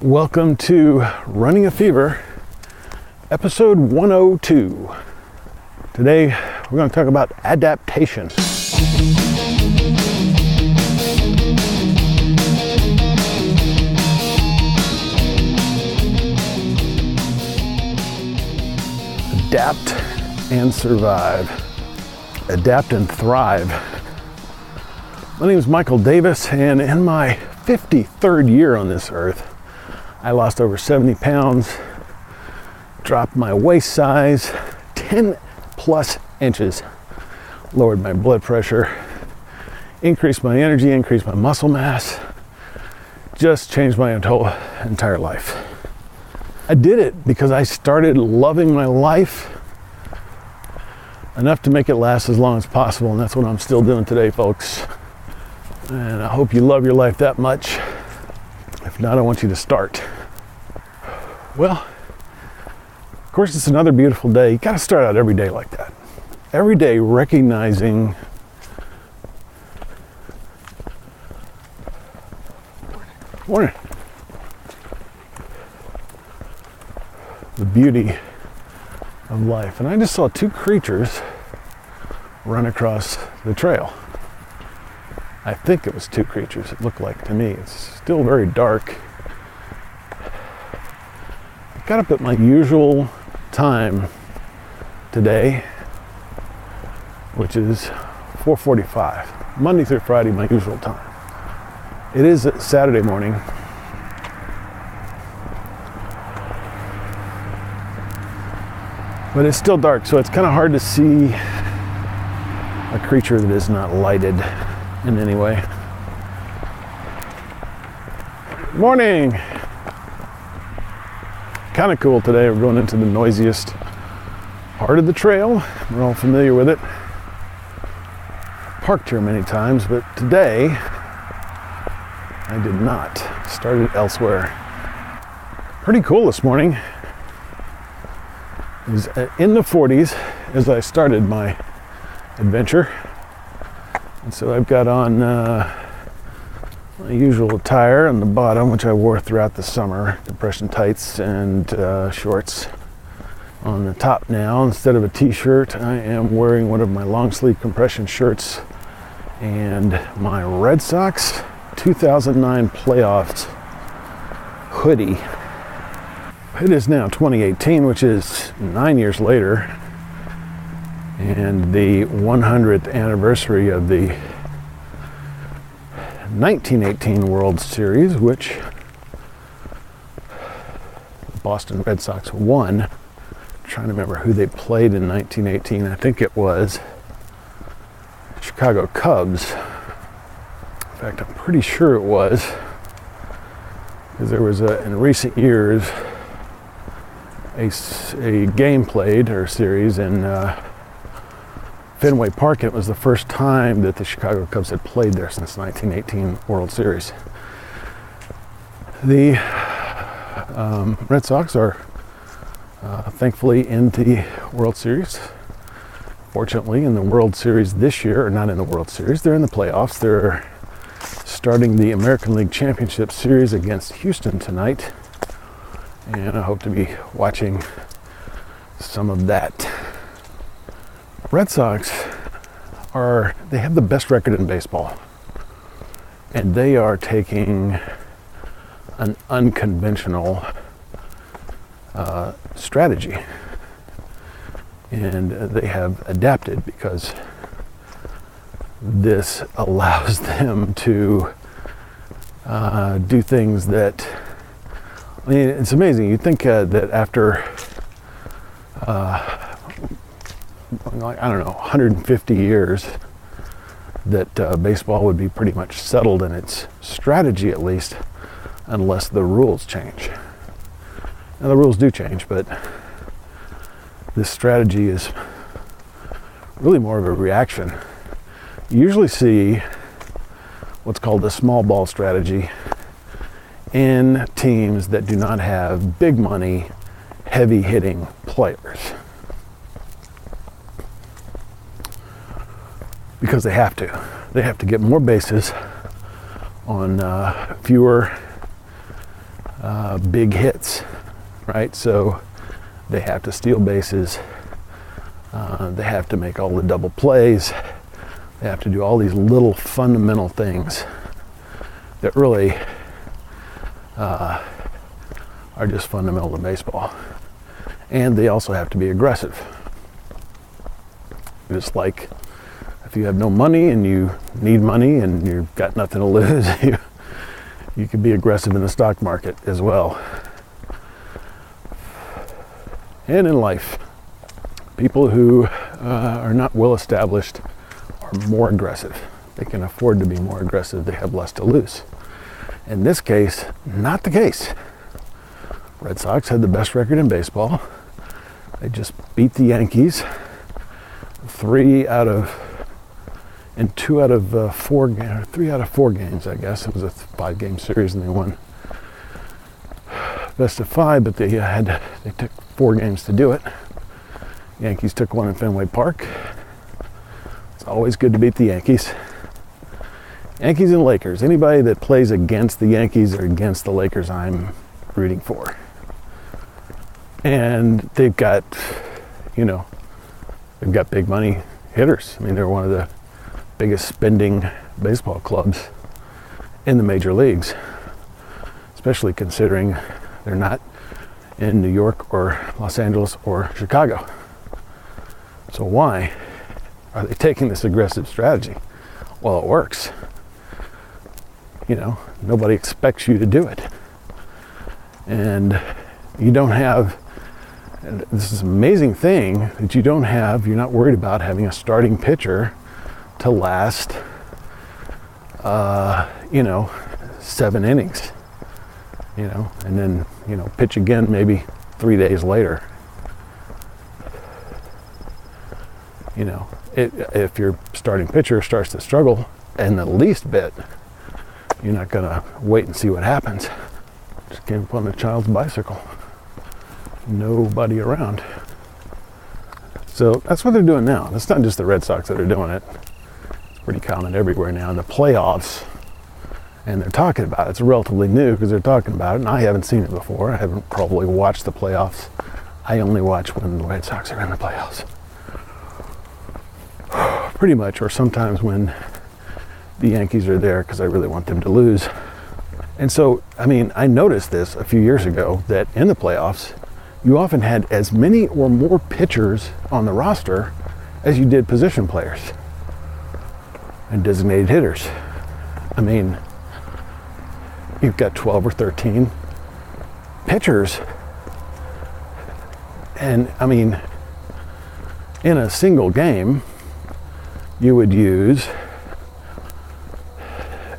Welcome to Running a Fever, episode 102. Today, we're going to talk about adaptation. Adapt and survive. Adapt and thrive. My name is Michael Davis, and in my 53rd year on this earth, I lost over 70 pounds, dropped my waist size 10 plus inches, lowered my blood pressure, increased my energy, increased my muscle mass, just changed my entire life. I did it because I started loving my life enough to make it last as long as possible, and that's what I'm still doing today, folks. And I hope you love your life that much. If not, I want you to start. Well, of course, it's another beautiful day. You got to start out every day like that. Every day recognizing morning. The beauty of life. And I just saw two creatures run across the trail. I think it was two creatures, it looked like to me. It's still very dark. I got up at my usual time today, which is 4:45. Monday through Friday, my usual time. It is Saturday morning. But it's still dark, so it's kind of hard to see a creature that is not lighted in any way. Morning! Kind of cool today. We're going into the noisiest part of the trail. We're all familiar with it. Parked here many times, but today I did not. Started elsewhere. Pretty cool this morning. It was in the 40s as I started my adventure. And so I've got on my usual attire on the bottom, which I wore throughout the summer, compression tights and shorts. On the top now, instead of a t-shirt, I am wearing one of my long sleeve compression shirts and my Red Sox 2009 playoffs hoodie. It is now 2018, which is 9 years later, and the 100th anniversary of the 1918 World Series, which the Boston Red Sox won. I'm trying to remember who they played in 1918. I think it was Chicago Cubs. In fact, I'm pretty sure it was, because there was in recent years a game played or series in Fenway Park. It was the first time that the Chicago Cubs had played there since 1918 World Series. The Red Sox are thankfully in the World Series. Fortunately, in the World Series this year, or not in the World Series, they're in the playoffs. They're starting the American League Championship Series against Houston tonight. And I hope to be watching some of that. Red Sox they have the best record in baseball. And they are taking an unconventional strategy. And they have adapted because this allows them to do things that, I mean, it's amazing. You'd think that after, I don't know, 150 years, that baseball would be pretty much settled in its strategy, at least, unless the rules change. Now, the rules do change, but this strategy is really more of a reaction. You usually see what's called the small ball strategy in teams that do not have big money, heavy hitting players. Because they have to. They have to get more bases on fewer big hits, right? So they have to steal bases. They have to make all the double plays. They have to do all these little fundamental things that really are just fundamental to baseball. And they also have to be aggressive. Just like if you have no money and you need money and you've got nothing to lose, you can be aggressive in the stock market as well. And in life, people who are not well established are more aggressive. They can afford to be more aggressive. They have less to lose. In this case, not the case. Red Sox had the best record in baseball. They just beat the Yankees 3 out of 4 games, I guess. It was a 5-game series and they won best of 5, but they took 4 games to do it. Yankees took 1 in Fenway Park. It's always good to beat the Yankees. Yankees and Lakers. Anybody that plays against the Yankees or against the Lakers, I'm rooting for. And they've got big money hitters. I mean, they're one of the biggest spending baseball clubs in the major leagues, especially considering they're not in New York or Los Angeles or Chicago. So why are they taking this aggressive strategy? Well, it works. Nobody expects you to do it. And you don't have, this is an amazing thing that you're not worried about having a starting pitcher to last, 7 innings, and then, pitch again maybe 3 days later. If your starting pitcher starts to struggle in the least bit, you're not going to wait and see what happens. Just came upon a child's bicycle. Nobody around. So that's what they're doing now. It's not just the Red Sox that are doing it. It's pretty common everywhere now. In the playoffs, and they're talking about it. It's relatively new because they're talking about it, and I haven't seen it before. I haven't probably watched the playoffs. I only watch when the Red Sox are in the playoffs. Pretty much, or sometimes when the Yankees are there because I really want them to lose. And so, I noticed this a few years ago that in the playoffs, you often had as many or more pitchers on the roster as you did position players and designated hitters. You've got 12 or 13 pitchers. And in a single game, you would use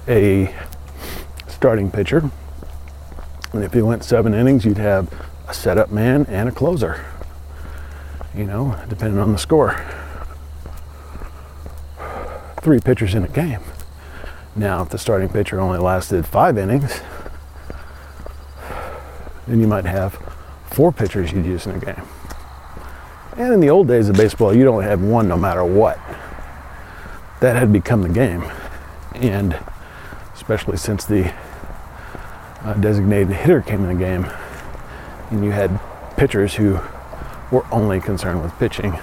a starting pitcher. And if you went 7 innings, you'd have a setup man and a closer, depending on the score. 3 pitchers in a game. Now, if the starting pitcher only lasted 5 innings, then you might have 4 pitchers you'd use in a game. And in the old days of baseball, you'd only have 1 no matter what. That had become the game. And especially since the designated hitter came in the game, and you had pitchers who were only concerned with pitching.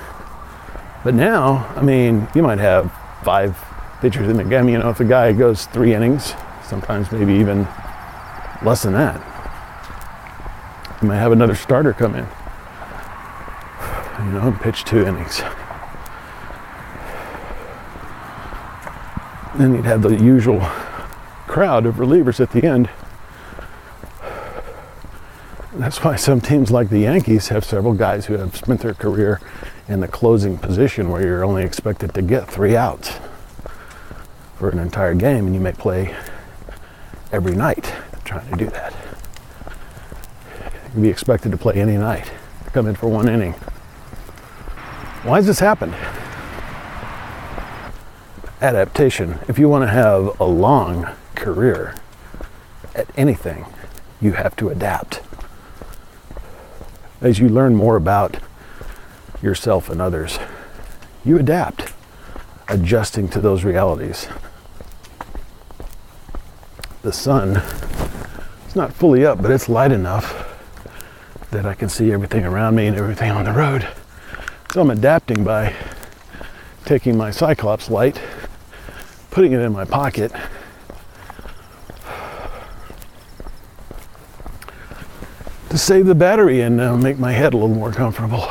But now, you might have 5 pitchers in the game. If a guy goes 3 innings, sometimes maybe even less than that, you might have another starter come in, and pitch 2 innings. Then you'd have the usual crowd of relievers at the end. That's why some teams like the Yankees have several guys who have spent their career in the closing position where you're only expected to get 3 outs for an entire game, and you may play every night trying to do that. You can be expected to play any night, come in for 1 inning. Why has this happened? Adaptation. If you want to have a long career at anything, you have to adapt. As you learn more about yourself and others, you adapt, adjusting to those realities. The sun It's not fully up, but it's light enough that I can see everything around me and everything on the road. So I'm adapting by taking my Cyclops light, putting it in my pocket, to save the battery and make my head a little more comfortable.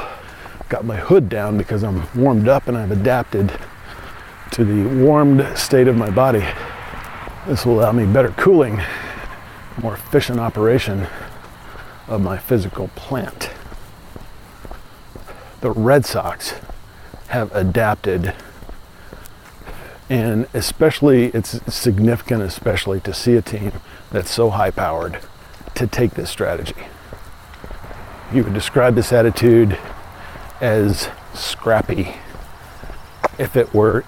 Got my hood down because I'm warmed up and I've adapted to the warmed state of my body. This will allow me better cooling, more efficient operation of my physical plant. The Red Sox have adapted, and especially it's significant, especially to see a team that's so high powered to take this strategy. You would describe this attitude as scrappy if it were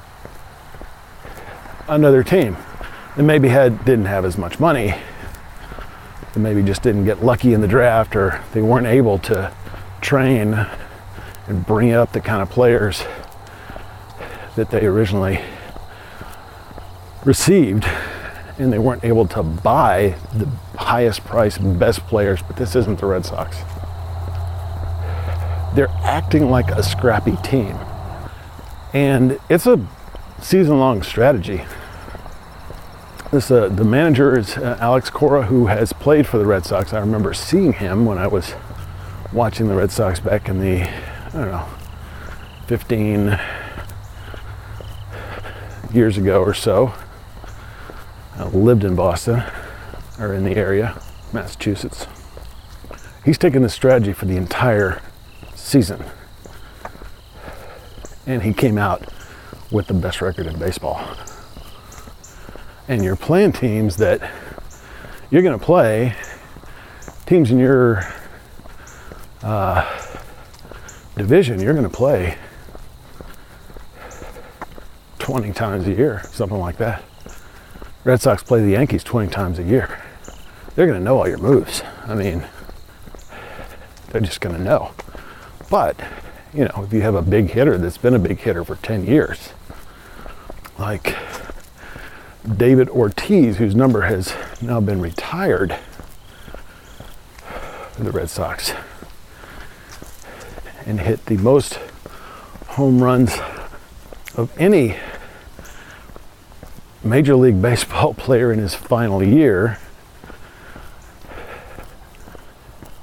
another team that maybe didn't have as much money, that maybe just didn't get lucky in the draft, or they weren't able to train and bring up the kind of players that they originally received, and they weren't able to buy the highest price, best players. But this isn't the Red Sox. They're acting like a scrappy team, and it's a season-long strategy. The manager is Alex Cora, who has played for the Red Sox. I remember seeing him when I was watching the Red Sox back in the, 15 years ago or so. I lived in Boston, or in the area, Massachusetts. He's taken this strategy for the entire season, and he came out with the best record in baseball. And you're playing teams that you're going to play, teams in your division, you're going to play 20 times a year, something like that. Red Sox play the Yankees 20 times a year. They're going to know all your moves. I mean, they're just going to know. But, if you have a big hitter that's been a big hitter for 10 years, like David Ortiz, whose number has now been retired for the Red Sox, and hit the most home runs of any Major League Baseball player in his final year.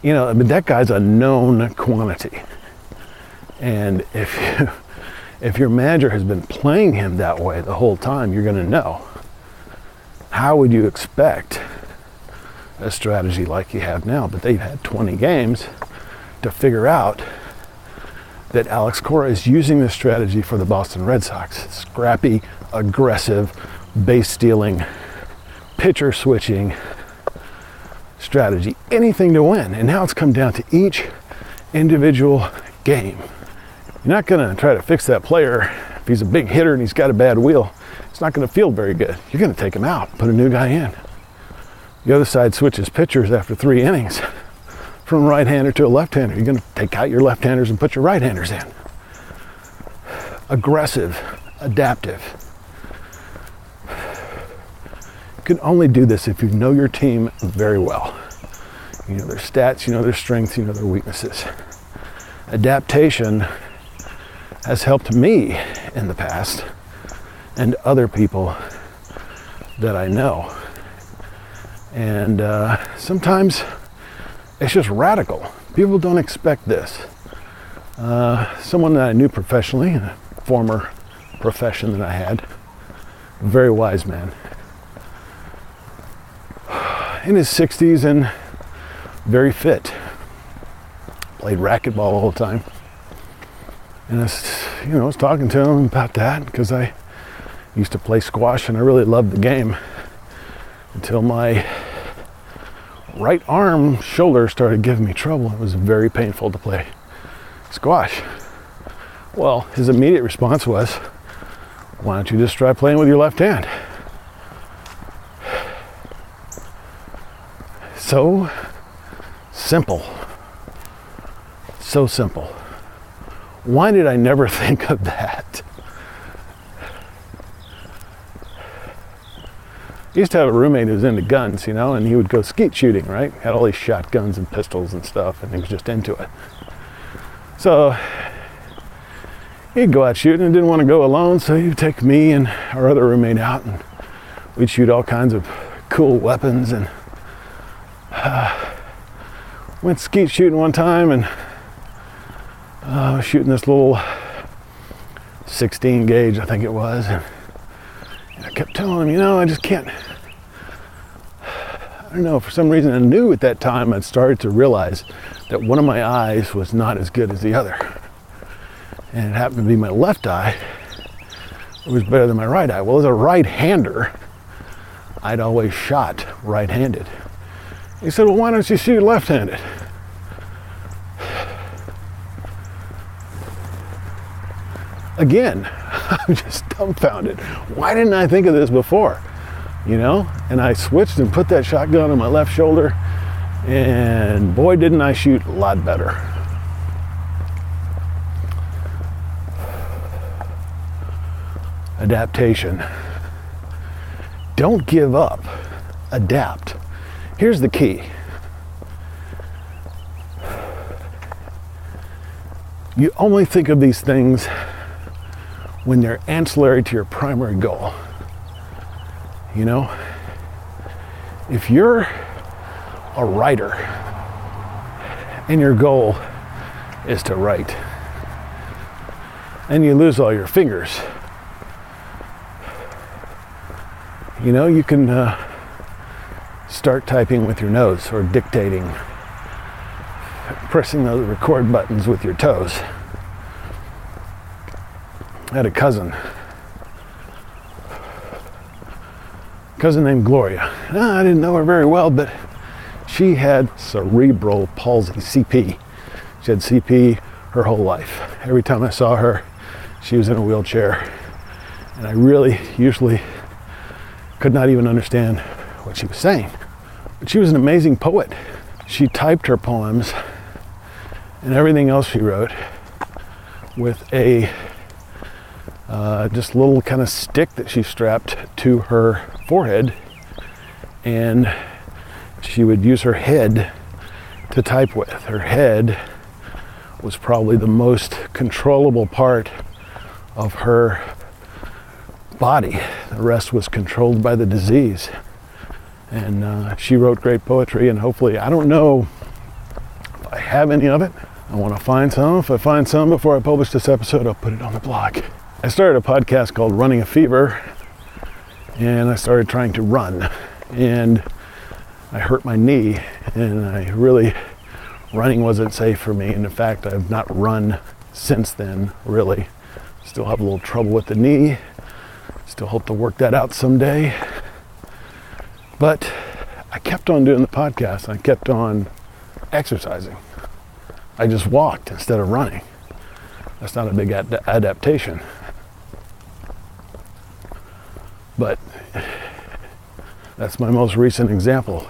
That guy's a known quantity. And if your manager has been playing him that way the whole time, you're going to know. How would you expect a strategy like you have now? But they've had 20 games to figure out that Alex Cora is using this strategy for the Boston Red Sox. Scrappy, aggressive, base stealing, pitcher switching strategy. Anything to win. And now it's come down to each individual game. You're not going to try to fix that player if he's a big hitter and he's got a bad wheel. It's not going to feel very good. You're going to take him out, put a new guy in. The other side switches pitchers after 3 innings from a right-hander to a left-hander. You're going to take out your left-handers and put your right-handers in. Aggressive, adaptive. You can only do this if you know your team very well. You know their stats, you know their strengths, you know their weaknesses. Adaptation has helped me in the past and other people that I know. And sometimes it's just radical. People don't expect this. Someone that I knew professionally, in a former profession that I had, a very wise man, in his 60s and very fit, played racquetball all the time. And I was talking to him about that because I used to play squash and I really loved the game until my right arm shoulder started giving me trouble. It was very painful to play squash. Well, his immediate response was, why don't you just try playing with your left hand? So simple. So simple. Why did I never think of that? I used to have a roommate who was into guns, and he would go skeet shooting, right? Had all these shotguns and pistols and stuff, and he was just into it. So he'd go out shooting and didn't want to go alone, so he'd take me and our other roommate out, and we'd shoot all kinds of cool weapons. And went skeet shooting one time, and I was shooting this little 16 gauge, I think it was, and I kept telling him, I just can't. I don't know, for some reason I knew at that time I'd started to realize that one of my eyes was not as good as the other. And it happened to be my left eye. It was better than my right eye. Well, as a right-hander, I'd always shot right-handed. He said, well, why don't you shoot left-handed? Again, I'm just dumbfounded. Why didn't I think of this before? And I switched and put that shotgun on my left shoulder, and boy, didn't I shoot a lot better. Adaptation. Don't give up. Adapt. Here's the key. You only think of these things when they're ancillary to your primary goal. If you're a writer and your goal is to write, and you lose all your fingers, you can start typing with your nose or dictating, pressing those record buttons with your toes. I had a cousin named Gloria. I didn't know her very well, but she had cerebral palsy, CP. She had CP her whole life. Every time I saw her, she was in a wheelchair, and I really usually could not even understand what she was saying. But she was an amazing poet. She typed her poems and everything else she wrote with a just little kind of stick that she strapped to her forehead, and she would use her head to type with. Her head was probably the most controllable part of her body. The rest was controlled by the disease. And she wrote great poetry, and hopefully, I don't know if I have any of it. I want to find some. If I find some before I publish this episode, I'll put it on the blog. I started a podcast called Running a Fever, and I started trying to run, and I hurt my knee, and running wasn't safe for me, and in fact, I've not run since then, really. Still have a little trouble with the knee, still hope to work that out someday, but I kept on doing the podcast, I kept on exercising. I just walked instead of running. That's not a big adaptation. But that's my most recent example.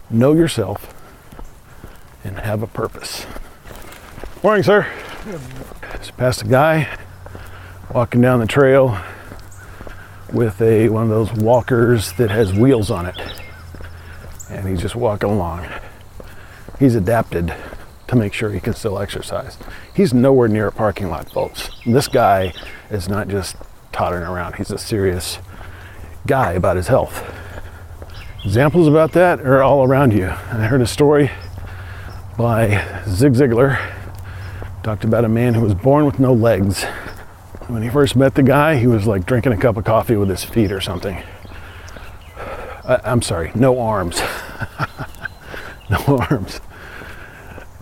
Know yourself and have a purpose. Morning, sir. Just passed a guy walking down the trail with one of those walkers that has wheels on it. And he's just walking along. He's adapted to make sure he can still exercise. He's nowhere near a parking lot, folks. This guy is not just tottering around. He's a serious guy about his health. Examples about that are all around you. I heard a story by Zig Ziglar. Talked about a man who was born with no legs. When he first met the guy, he was like drinking a cup of coffee with his feet or something. I'm sorry, no arms. No arms.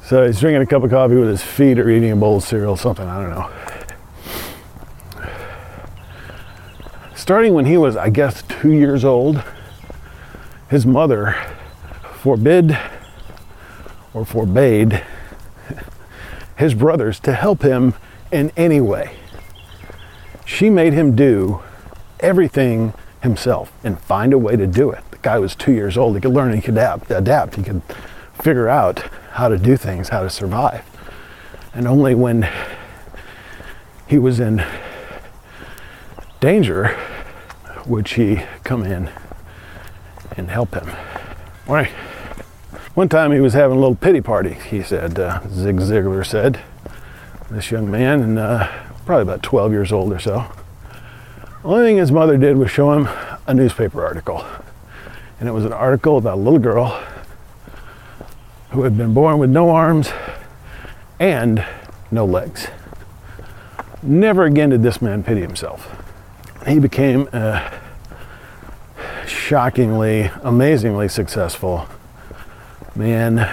So he's drinking a cup of coffee with his feet or eating a bowl of cereal, something, I don't know. Starting when he was, I guess, 2 years old, his mother forbade his brothers to help him in any way. She made him do everything himself and find a way to do it. The guy was 2 years old. He could learn, he could adapt, he could figure out how to do things, how to survive. And only when he was in danger would she come in and help him. Right. One time he was having a little pity party, he said, Zig Ziglar said. This young man, and probably about 12 years old or so. The only thing his mother did was show him a newspaper article. And it was an article about a little girl who had been born with no arms and no legs. Never again did this man pity himself. He became a shockingly, amazingly successful man.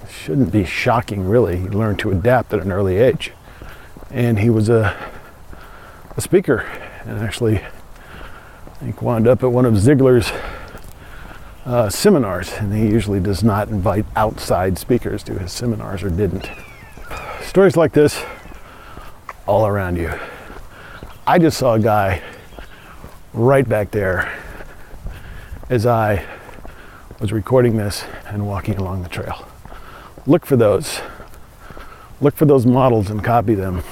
Shouldn't be shocking, really. He learned to adapt at an early age. And he was a speaker, and actually, I think, wound up at one of Ziglar's seminars, and he usually does not invite outside speakers to his seminars, or didn't. Stories like this all around you. I just saw a guy right back there as I was recording this and walking along the trail. Look for those. Look for those models and copy them.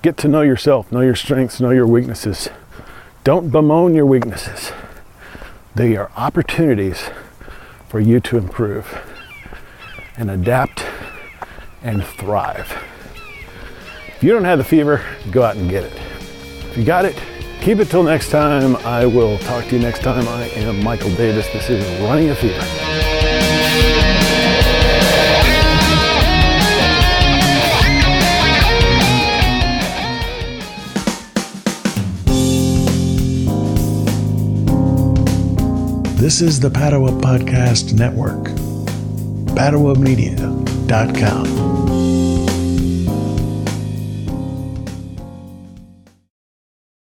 Get to know yourself, know your strengths, know your weaknesses. Don't bemoan your weaknesses. They are opportunities for you to improve and adapt and thrive. If you don't have the fever, go out and get it. If you got it, keep it till next time. I will talk to you next time. I am Michael Davis. This is Running a Fever. This is the Padua Podcast Network. PaduaMedia.com.